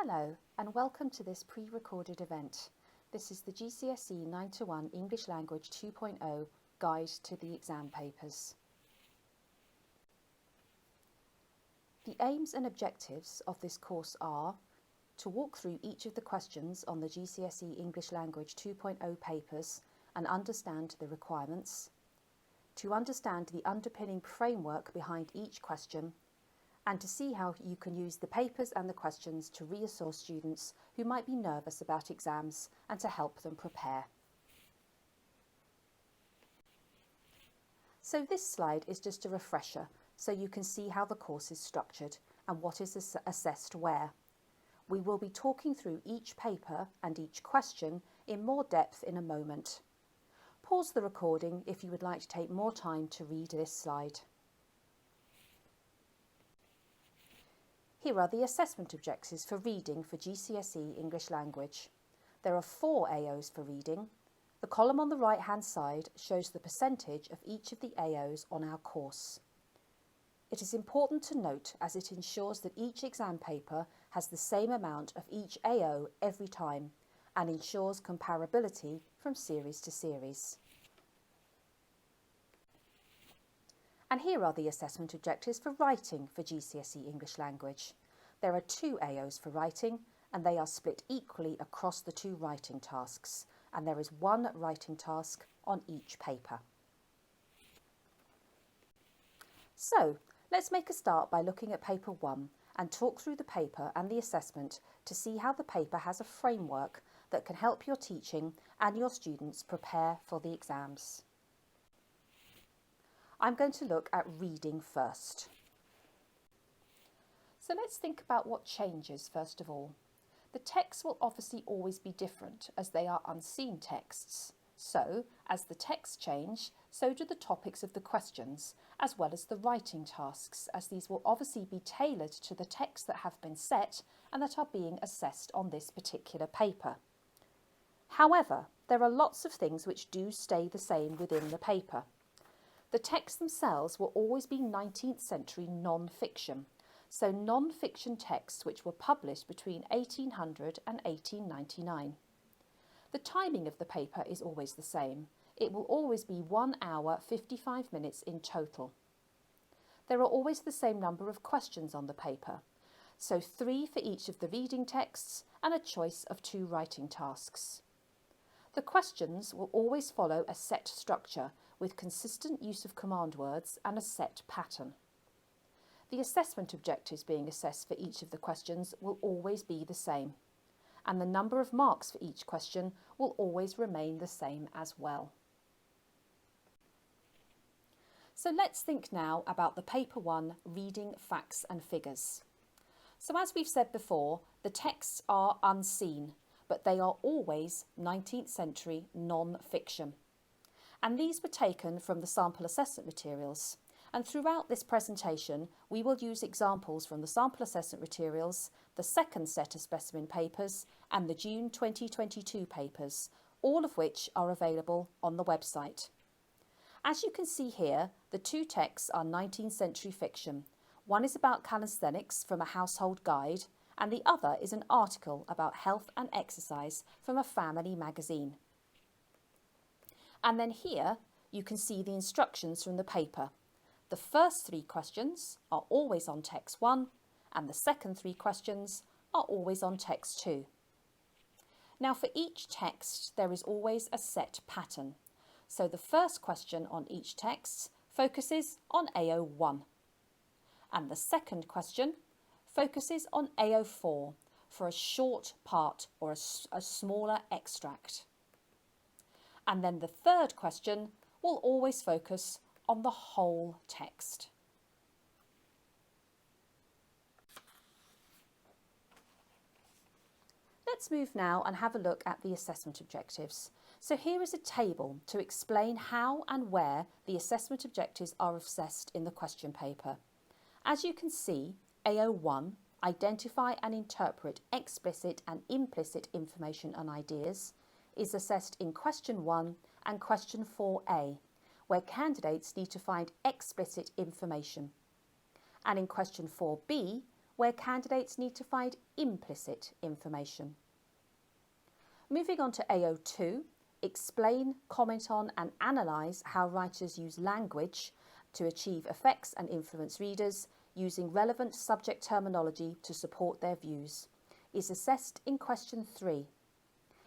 Hello and welcome to this pre-recorded event. This is the GCSE 9-1 English Language 2.0 Guide to the Exam Papers. The aims and objectives of this course are to walk through each of the questions on the GCSE English Language 2.0 papers and understand the requirements, to understand the underpinning framework behind each question, and to see how you can use the papers and the questions to reassure students who might be nervous about exams and to help them prepare. So this slide is just a refresher so you can see how the course is structured and what is assessed where. We will be talking through each paper and each question in more depth in a moment. Pause the recording if you would like to take more time to read this slide. Here are the assessment objectives for reading for GCSE English Language. There are 4 AOs for reading. The column on the right-hand side shows the percentage of each of the AOs on our course. It is important to note as it ensures that each exam paper has the same amount of each AO every time and ensures comparability from series to series. And here are the assessment objectives for writing for GCSE English Language. There are 2 AOs for writing and they are split equally across the 2 writing tasks, and there is 1 writing task on each paper. So let's make a start by looking at paper 1 and talk through the paper and the assessment to see how the paper has a framework that can help your teaching and your students prepare for the exams. I'm going to look at reading first. So let's think about what changes first of all. The texts will obviously always be different as they are unseen texts. So, as the texts change, so do the topics of the questions, as well as the writing tasks, as these will obviously be tailored to the texts that have been set and that are being assessed on this particular paper. However, there are lots of things which do stay the same within the paper. The texts themselves will always be 19th century non-fiction, so non-fiction texts which were published between 1800 and 1899. The timing of the paper is always the same. It will always be 1 hour 55 minutes in total. There are always the same number of questions on the paper, so 3 for each of the reading texts and a choice of 2 writing tasks. The questions will always follow a set structure with consistent use of command words and a set pattern. The assessment objectives being assessed for each of the questions will always be the same, and the number of marks for each question will always remain the same as well. So let's think now about the paper 1 reading facts and figures. So as we've said before, the texts are unseen, but they are always 19th century non-fiction. And these were taken from the sample assessment materials. And throughout this presentation, we will use examples from the sample assessment materials, the second set of specimen papers, and the June 2022 papers, all of which are available on the website. As you can see here, the 2 texts are 19th century fiction. One is about calisthenics from a household guide, and the other is an article about health and exercise from a family magazine. And then here you can see the instructions from the paper. The first 3 questions are always on text 1 and the second 3 questions are always on text 2. Now for each text there is always a set pattern. So the first question on each text focuses on AO1 and the second question focuses on AO4 for a short part or a smaller extract. And then the third question will always focus on the whole text. Let's move now and have a look at the assessment objectives. So here is a table to explain how and where the assessment objectives are assessed in the question paper. As you can see, AO1, identify and interpret explicit and implicit information and ideas, is assessed in question 1 and question 4A, where candidates need to find explicit information. And in question 4B, where candidates need to find implicit information. Moving on to AO2, explain, comment on and analyse how writers use language to achieve effects and influence readers using relevant subject terminology to support their views, is assessed in question 3.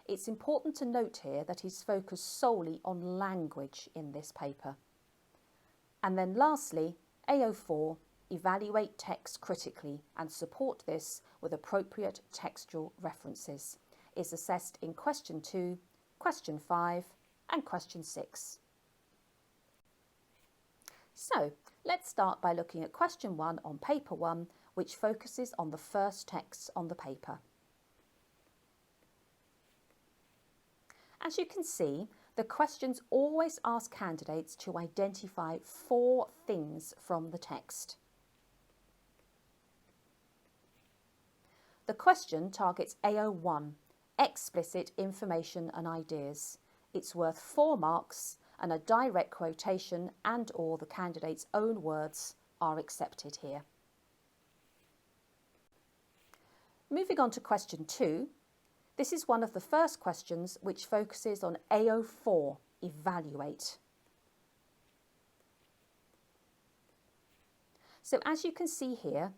It's important to note here that he's focused solely on language in this paper. And then lastly, AO4, evaluate text critically and support this with appropriate textual references, is assessed in question 2, question 5 and question 6. So let's start by looking at question 1 on paper 1, which focuses on the first texts on the paper. As you can see, the questions always ask candidates to identify 4 things from the text. The question targets AO1, explicit information and ideas. It's worth 4 marks and a direct quotation and or the candidate's own words are accepted here. Moving on to question 2, this is one of the first questions which focuses on AO4, evaluate. So as you can see here,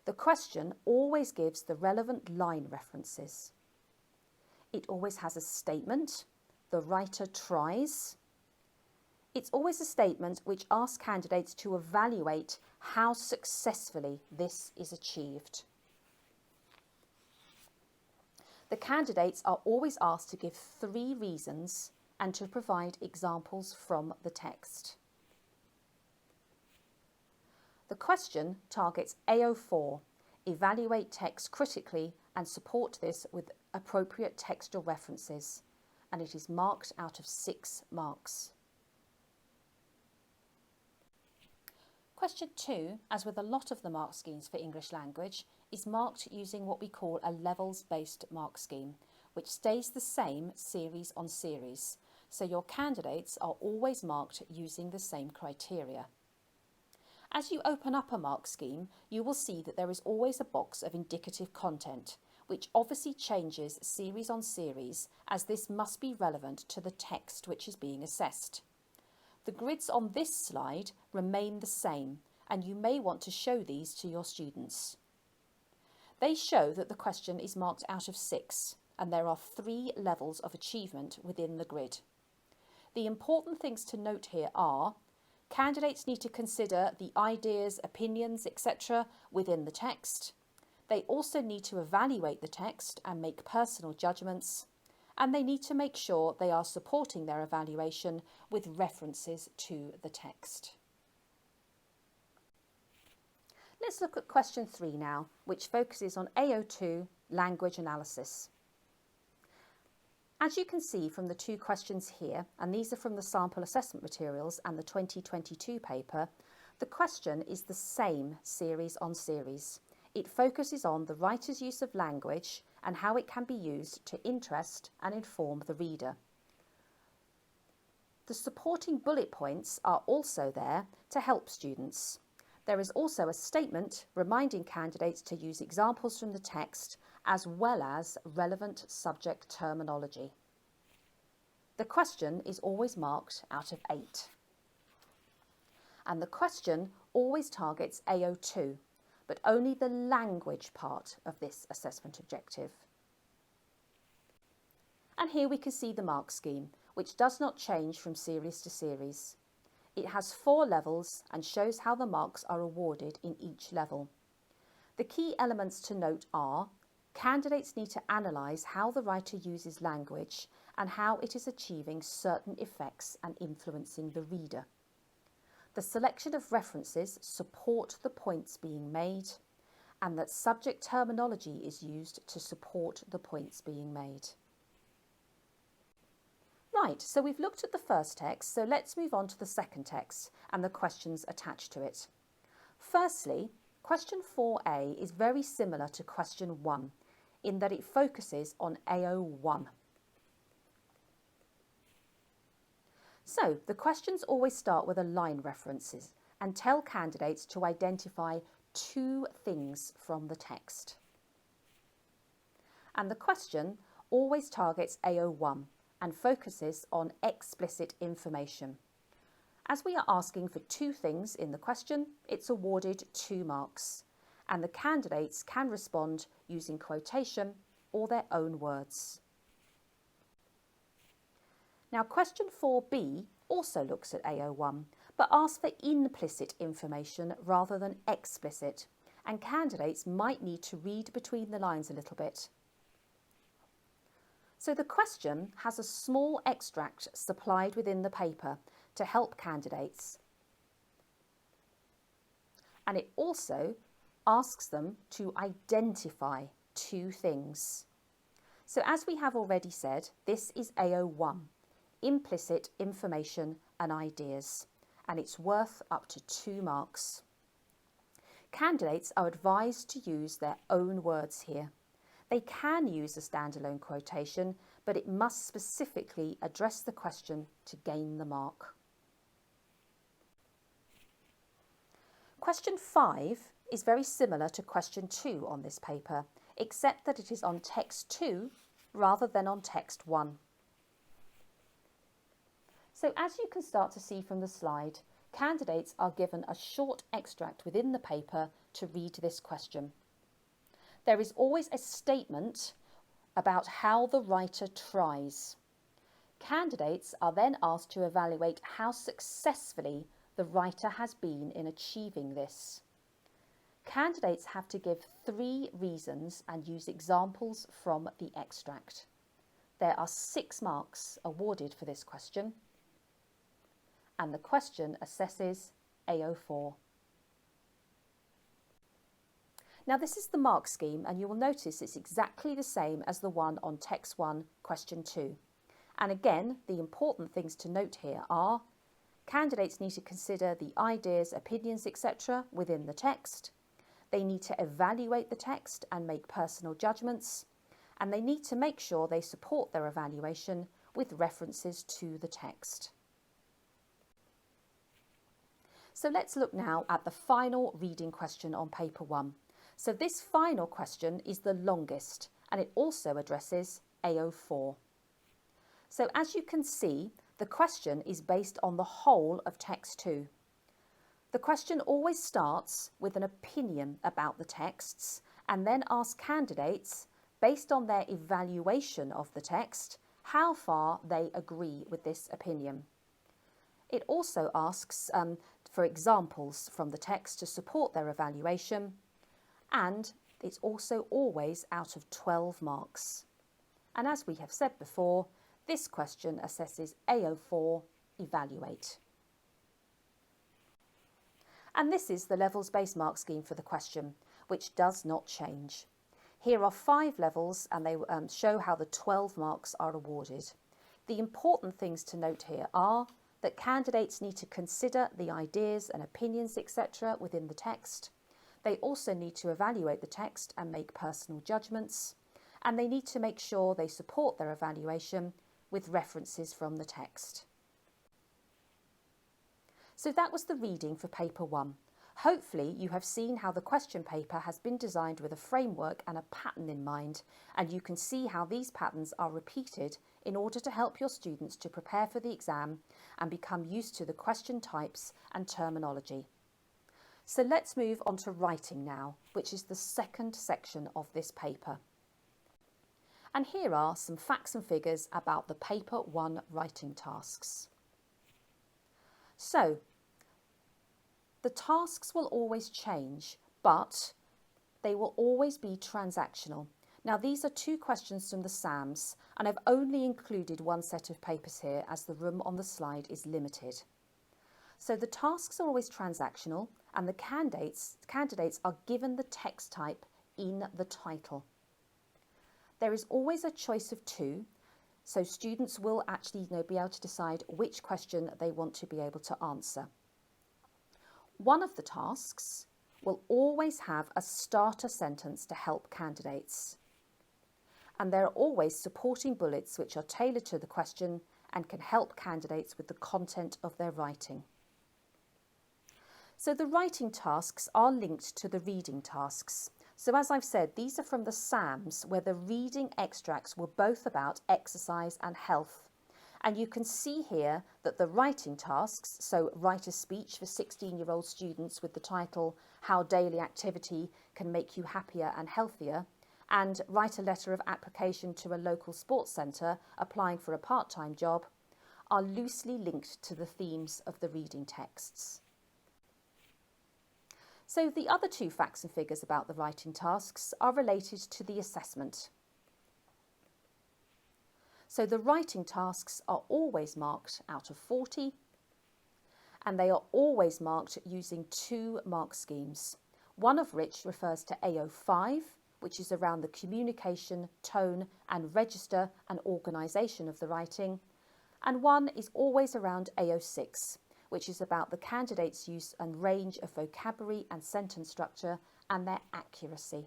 the question always gives the relevant line references. It always has a statement, the writer tries. It's always a statement which asks candidates to evaluate how successfully this is achieved. The candidates are always asked to give 3 reasons and to provide examples from the text. The question targets AO4, evaluate text critically and support this with appropriate textual references, and it is marked out of 6 marks. Question 2, as with a lot of the mark schemes for English language, is marked using what we call a levels-based mark scheme, which stays the same series on series, so your candidates are always marked using the same criteria. As you open up a mark scheme, you will see that there is always a box of indicative content, which obviously changes series on series, as this must be relevant to the text which is being assessed. The grids on this slide remain the same, and you may want to show these to your students. They show that the question is marked out of 6, and there are 3 levels of achievement within the grid. The important things to note here are candidates need to consider the ideas, opinions, etc. within the text. They also need to evaluate the text and make personal judgments, and they need to make sure they are supporting their evaluation with references to the text. Let's look at question 3 now, which focuses on AO2, language analysis. As you can see from the 2 questions here, and these are from the sample assessment materials and the 2022 paper, the question is the same series on series. It focuses on the writer's use of language and how it can be used to interest and inform the reader. The supporting bullet points are also there to help students. There is also a statement reminding candidates to use examples from the text as well as relevant subject terminology. The question is always marked out of 8. And the question always targets AO2, but only the language part of this assessment objective. And here we can see the mark scheme, which does not change from series to series. It has 4 levels and shows how the marks are awarded in each level. The key elements to note are candidates need to analyse how the writer uses language and how it is achieving certain effects and influencing the reader. The selection of references support the points being made, and that subject terminology is used to support the points being made. Right, so we've looked at the first text, so let's move on to the second text and the questions attached to it. Firstly, question 4a is very similar to question 1 in that it focuses on AO1. So the questions always start with a line references and tell candidates to identify 2 things from the text. And the question always targets AO1 and focuses on explicit information. As we are asking for 2 things in the question, it's awarded 2 marks, and the candidates can respond using quotation or their own words. Now, question 4b also looks at AO1, but asks for implicit information rather than explicit, and candidates might need to read between the lines a little bit. So the question has a small extract supplied within the paper to help candidates, and it also asks them to identify 2 things. So as we have already said, this is AO1, implicit information and ideas, and it's worth up to 2 marks. Candidates are advised to use their own words here. They can use a standalone quotation, but it must specifically address the question to gain the mark. Question 5 is very similar to question 2 on this paper, except that it is on text 2 rather than on text 1. So as you can start to see from the slide, candidates are given a short extract within the paper to read this question. There is always a statement about how the writer tries. Candidates are then asked to evaluate how successfully the writer has been in achieving this. Candidates have to give 3 reasons and use examples from the extract. There are 6 marks awarded for this question, and the question assesses AO4. Now this is the mark scheme, and you will notice it's exactly the same as the one on text 1, question 2. And again, the important things to note here are candidates need to consider the ideas, opinions, etc. within the text. They need to evaluate the text and make personal judgments, and they need to make sure they support their evaluation with references to the text. So let's look now at the final reading question on paper 1. So this final question is the longest, and it also addresses AO4. So as you can see, the question is based on the whole of text 2. The question always starts with an opinion about the texts and then asks candidates, based on their evaluation of the text, how far they agree with this opinion. It also asks for examples from the text to support their evaluation, and it's also always out of 12 marks. And as we have said before, this question assesses AO4, evaluate. And this is the levels-based mark scheme for the question, which does not change. Here are 5 levels, and they show how the 12 marks are awarded. The important things to note here are that candidates need to consider the ideas and opinions, etc. within the text. They also need to evaluate the text and make personal judgments, and they need to make sure they support their evaluation with references from the text. So that was the reading for paper 1. Hopefully you have seen how the question paper has been designed with a framework and a pattern in mind, and you can see how these patterns are repeated in order to help your students to prepare for the exam and become used to the question types and terminology. So let's move on to writing now, which is the second section of this paper. And here are some facts and figures about the paper 1 writing tasks. So, the tasks will always change, but they will always be transactional. Now these are 2 questions from the SAMs, and I've only included 1 set of papers here as the room on the slide is limited. So the tasks are always transactional, and the candidates are given the text type in the title. There is always a choice of 2, so students will actually be able to decide which question they want to be able to answer. One of the tasks will always have a starter sentence to help candidates. And there are always supporting bullets which are tailored to the question and can help candidates with the content of their writing. So the writing tasks are linked to the reading tasks. So as I've said, these are from the SAMs, where the reading extracts were both about exercise and health. And you can see here that the writing tasks, so write a speech for 16-year-old students with the title How Daily Activity Can Make You Happier and Healthier, and write a letter of application to a local sports centre applying for a part-time job, are loosely linked to the themes of the reading texts. So the other two facts and figures about the writing tasks are related to the assessment. So the writing tasks are always marked out of 40, and they are always marked using two mark schemes, one of which refers to AO5, which is around the communication, tone and register and organisation of the writing, and one is always around AO6, which is about the candidate's use and range of vocabulary and sentence structure and their accuracy.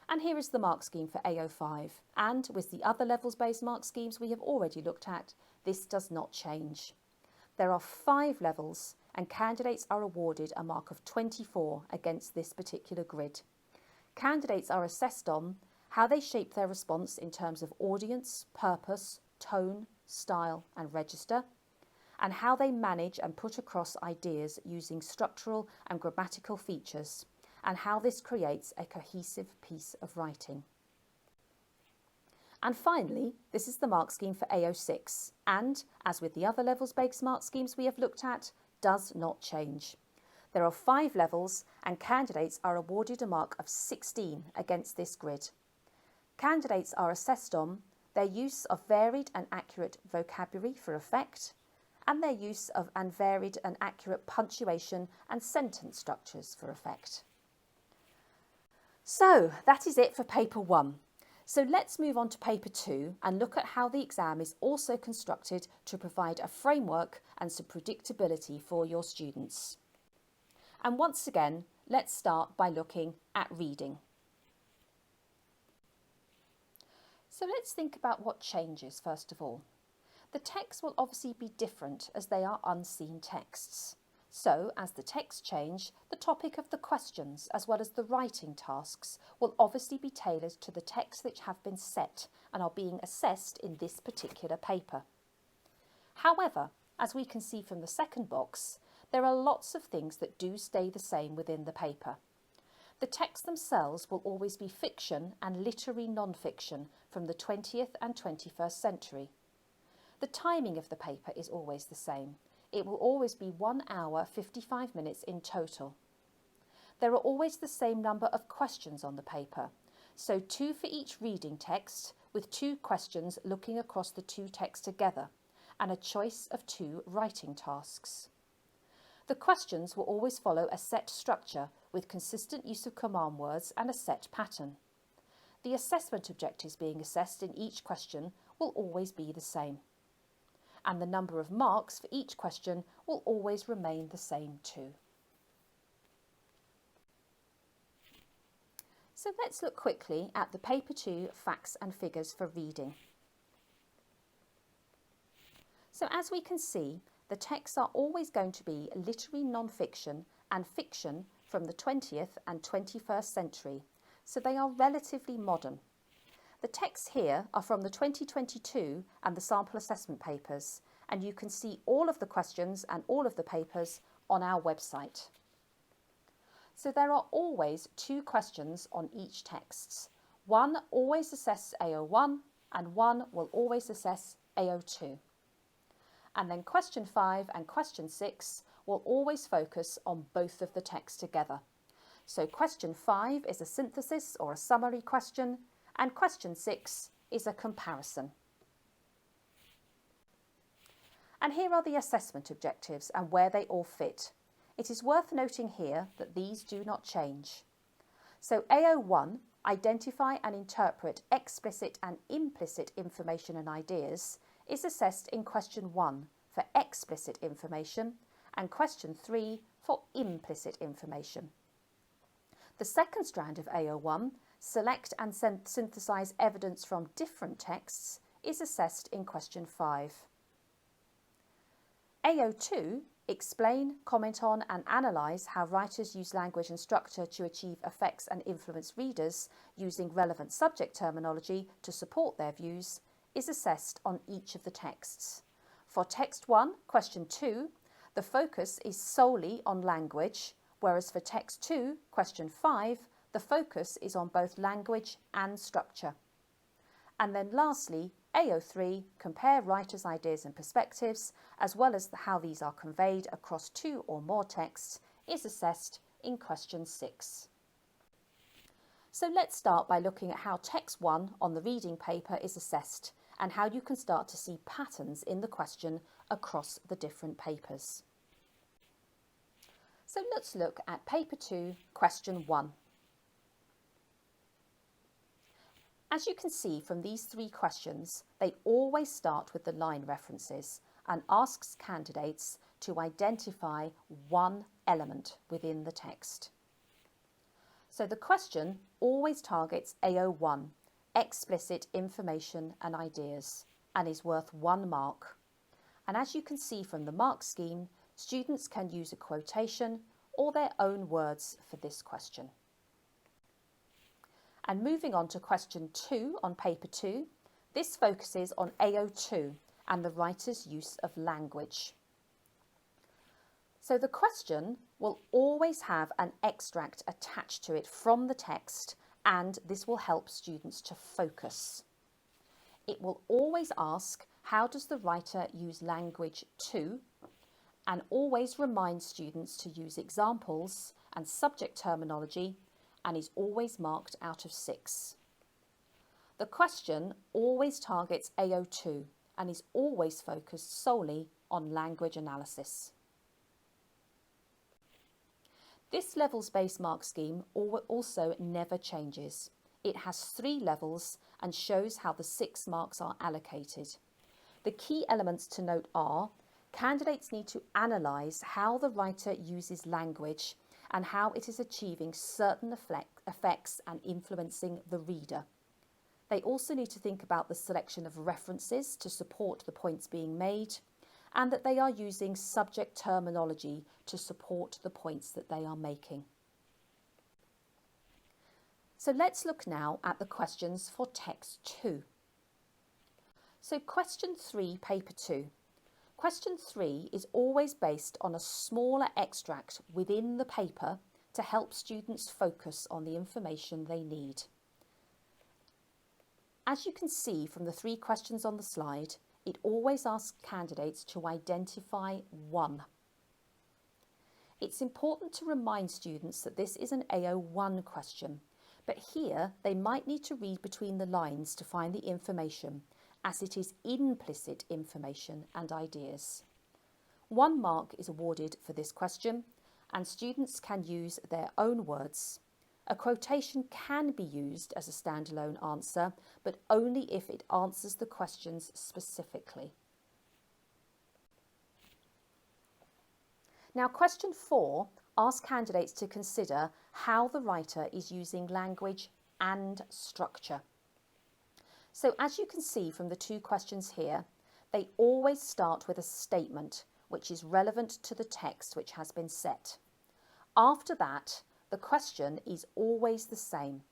And here is the mark scheme for AO5, and with the other levels-based mark schemes we have already looked at, this does not change. There are 5 levels and candidates are awarded a mark of 24 against this particular grid. Candidates are assessed on how they shape their response in terms of audience, purpose, tone, style and register, and how they manage and put across ideas using structural and grammatical features, and how this creates a cohesive piece of writing. And finally, this is the mark scheme for AO6, and, as with the other levels-based mark schemes we have looked at, does not change. There are 5 levels, and candidates are awarded a mark of 16 against this grid. Candidates are assessed on their use of varied and accurate vocabulary for effect, and their use of varied and accurate punctuation and sentence structures for effect. So that is it for paper 1. So let's move on to paper 2 and look at how the exam is also constructed to provide a framework and some predictability for your students. And once again, let's start by looking at reading. So let's think about what changes first of all. The text will obviously be different as they are unseen texts. So, as the text change, the topic of the questions as well as the writing tasks will obviously be tailored to the texts which have been set and are being assessed in this particular paper. However, as we can see from the second box, there are lots of things that do stay the same within the paper. The texts themselves will always be fiction and literary non-fiction from the 20th and 21st century. The timing of the paper is always the same. It will always be 1 hour 55 minutes in total. There are always the same number of questions on the paper, so 2 for each reading text with 2 questions looking across the 2 texts together and a choice of 2 writing tasks. The questions will always follow a set structure with consistent use of command words and a set pattern. The assessment objectives being assessed in each question will always be the same. And the number of marks for each question will always remain the same too. So let's look quickly at the paper 2 facts and figures for reading. So as we can see, the texts are always going to be literary non-fiction and fiction from the 20th and 21st century, so they are relatively modern. The texts here are from the 2022 and the sample assessment papers, and you can see all of the questions and all of the papers on our website. So there are always 2 questions on each text. One always assesses AO1 and one will always assess AO2. And then question 5 and question 6 will always focus on both of the texts together. So question 5 is a synthesis or a summary question, and question 6 is a comparison. And here are the assessment objectives and where they all fit. It is worth noting here that these do not change. So AO1, identify and interpret explicit and implicit information and ideas, is assessed in question 1 for explicit information and question 3 for implicit information. The second strand of AO1, select and synthesize evidence from different texts, is assessed in question 5. AO2, Explain, comment on and analyse how writers use language and structure to achieve effects and influence readers using relevant subject terminology to support their views is assessed on each of the texts. For text 1, question 2, the focus is solely on language, whereas for text 2, question 5, the focus is on both language and structure. And then lastly, AO3, compare writers' ideas and perspectives, as well as how these are conveyed across 2 or more texts, is assessed in question 6. So let's start by looking at how text 1 on the reading paper is assessed and how you can start to see patterns in the question across the different papers. So let's look at paper 2, question 1. As you can see from these 3 questions, they always start with the line references and asks candidates to identify one element within the text. So the question always targets AO1, explicit information and ideas, and is worth 1 mark. And as you can see from the mark scheme, students can use a quotation or their own words for this question. And moving on to question 2 on paper 2, this focuses on AO2 and the writer's use of language. So the question will always have an extract attached to it from the text, and this will help students to focus. It will always ask, how does the writer use language to? And always remind students to use examples and subject terminology, and is always marked out of 6. The question always targets AO2 and is always focused solely on language analysis. This levels-based mark scheme also never changes. It has 3 levels and shows how the 6 marks are allocated. The key elements to note are: candidates need to analyse how the writer uses language and how it is achieving certain effects and influencing the reader. They also need to think about the selection of references to support the points being made, and that they are using subject terminology to support the points that they are making. So let's look now at the questions for text 2. So question 3, paper 2. Question 3 is always based on a smaller extract within the paper to help students focus on the information they need. As you can see from the 3 questions on the slide, it always asks candidates to identify one. It's important to remind students that this is an AO1 question, but here they might need to read between the lines to find the information, as it is implicit information and ideas. 1 mark is awarded for this question, and students can use their own words. A quotation can be used as a standalone answer, but only if it answers the questions specifically. Now, question 4 asks candidates to consider how the writer is using language and structure. So as you can see from the 2 questions here, they always start with a statement which is relevant to the text which has been set. After that, the question is always the same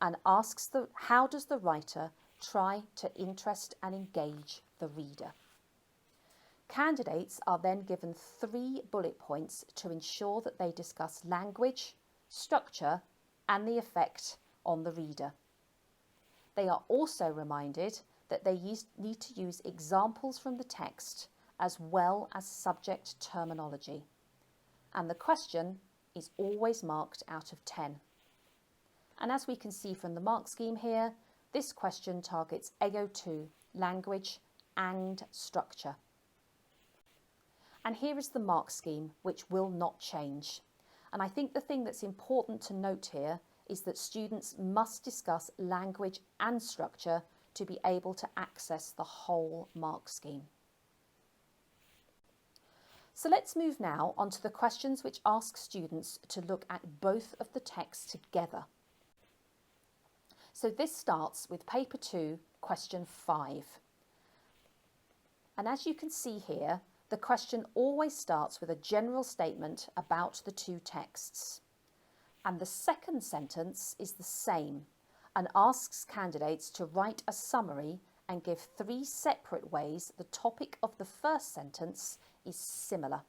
and asks how does the writer try to interest and engage the reader. Candidates are then given 3 bullet points to ensure that they discuss language, structure and the effect on the reader. They are also reminded that they need to use examples from the text as well as subject terminology. And the question is always marked out of 10. And as we can see from the mark scheme here, this question targets AO2, language and structure. And here is the mark scheme, which will not change. And I think the thing that's important to note here is that students must discuss language and structure to be able to access the whole mark scheme. So let's move now on to the questions which ask students to look at both of the texts together. So this starts with paper 2, question 5. And as you can see here, the question always starts with a general statement about the two texts. And the second sentence is the same and asks candidates to write a summary and give 3 separate ways the topic of the first sentence is similar.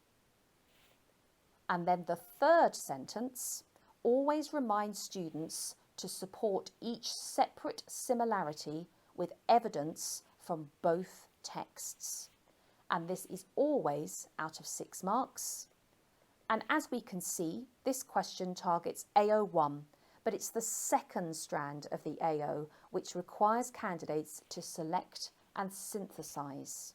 And then the third sentence always reminds students to support each separate similarity with evidence from both texts. And this is always out of 6 marks. And as we can see, this question targets AO1, but it's the second strand of the AO which requires candidates to select and synthesise.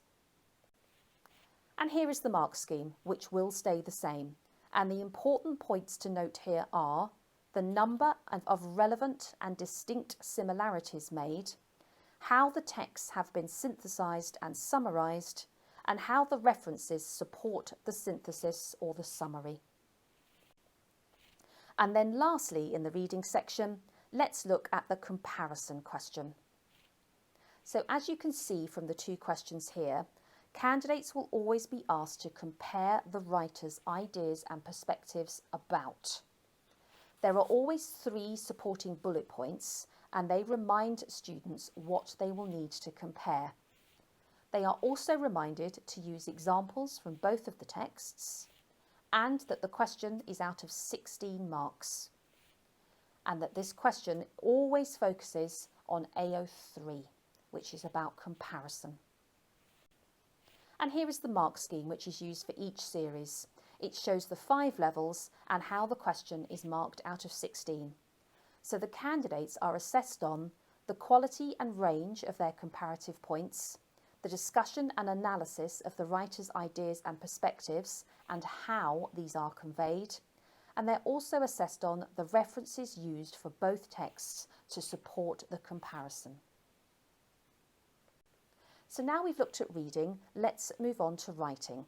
And here is the mark scheme, which will stay the same. And the important points to note here are the number of relevant and distinct similarities made, how the texts have been synthesised and summarised, and how the references support the synthesis or the summary. And then lastly, in the reading section, let's look at the comparison question. So as you can see from the 2 questions here, candidates will always be asked to compare the writer's ideas and perspectives about. There are always 3 supporting bullet points, and they remind students what they will need to compare. They are also reminded to use examples from both of the texts, and that the question is out of 16 marks, and that this question always focuses on AO3, which is about comparison. And here is the mark scheme which is used for each series. It shows the 5 levels and how the question is marked out of 16. So the candidates are assessed on the quality and range of their comparative points, the discussion and analysis of the writer's ideas and perspectives and how these are conveyed, and they're also assessed on the references used for both texts to support the comparison. So now we've looked at reading, let's move on to writing.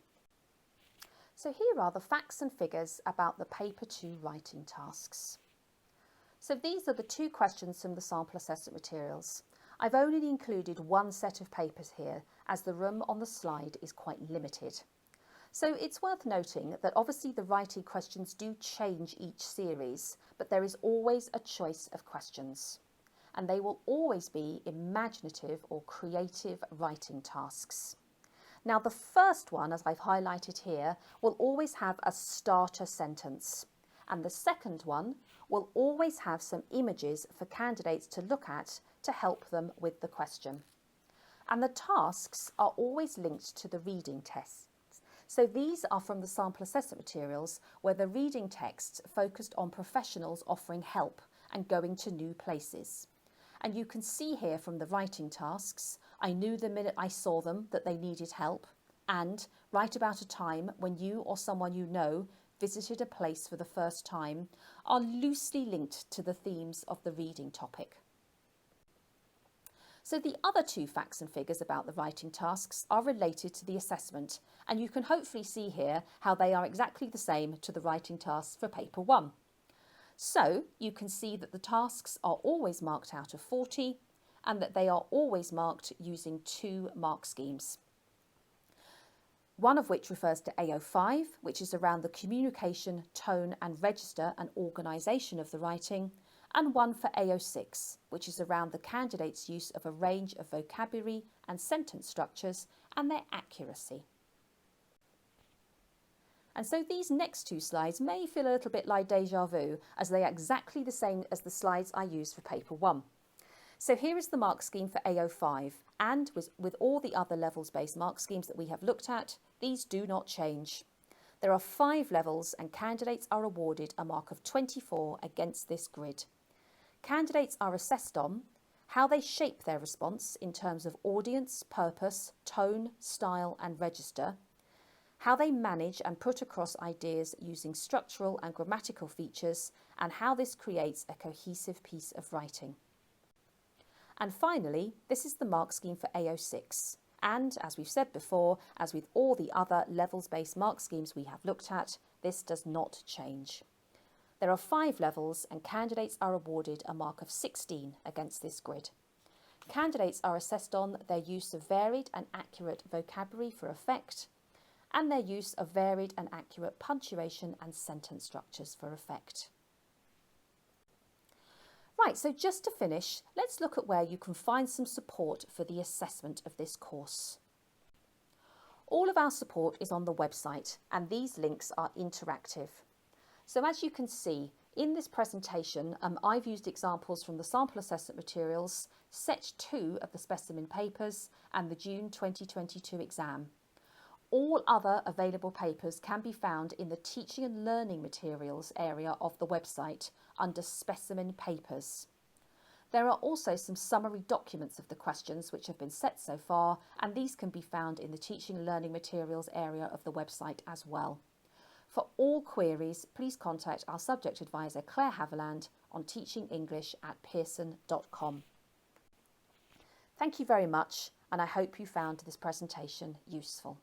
So here are the facts and figures about the Paper 2 writing tasks. So these are the 2 questions from the sample assessment materials. I've only included 1 set of papers here as the room on the slide is quite limited. So it's worth noting that obviously the writing questions do change each series, but there is always a choice of questions. And they will always be imaginative or creative writing tasks. Now the first one, as I've highlighted here, will always have a starter sentence. And the second one will always have some images for candidates to look at to help them with the question. And the tasks are always linked to the reading tests. So these are from the sample assessment materials where the reading texts focused on professionals offering help and going to new places. And you can see here from the writing tasks, I knew the minute I saw them that they needed help, and write about a time when you or someone you know visited a place for the first time are loosely linked to the themes of the reading topic. So the other 2 facts and figures about the writing tasks are related to the assessment, and you can hopefully see here how they are exactly the same to the writing tasks for paper 1. So you can see that the tasks are always marked out of 40 and that they are always marked using 2 mark schemes. One of which refers to AO5, which is around the communication, tone and register and organisation of the writing, and one for AO6, which is around the candidate's use of a range of vocabulary and sentence structures and their accuracy. And so these next 2 slides may feel a little bit like déjà vu, as they are exactly the same as the slides I used for paper 1. So here is the mark scheme for AO5, and with all the other levels-based mark schemes that we have looked at, these do not change. There are 5 levels and candidates are awarded a mark of 24 against this grid. Candidates are assessed on how they shape their response in terms of audience, purpose, tone, style and register, how they manage and put across ideas using structural and grammatical features, and how this creates a cohesive piece of writing. And finally, this is the mark scheme for AO6. And as we've said before, as with all the other levels-based mark schemes we have looked at, this does not change. There are 5 levels and candidates are awarded a mark of 16 against this grid. Candidates are assessed on their use of varied and accurate vocabulary for effect, and their use of varied and accurate punctuation and sentence structures for effect. Right, so just to finish, let's look at where you can find some support for the assessment of this course. All of our support is on the website, and these links are interactive. So as you can see, in this presentation, I've used examples from the sample assessment materials, set 2 of the specimen papers and the June 2022 exam. All other available papers can be found in the Teaching and Learning Materials area of the website under Specimen Papers. There are also some summary documents of the questions which have been set so far, and these can be found in the Teaching and Learning Materials area of the website as well. For all queries, please contact our subject advisor Claire Haviland on teachingenglish@pearson.com. Thank you very much, and I hope you found this presentation useful.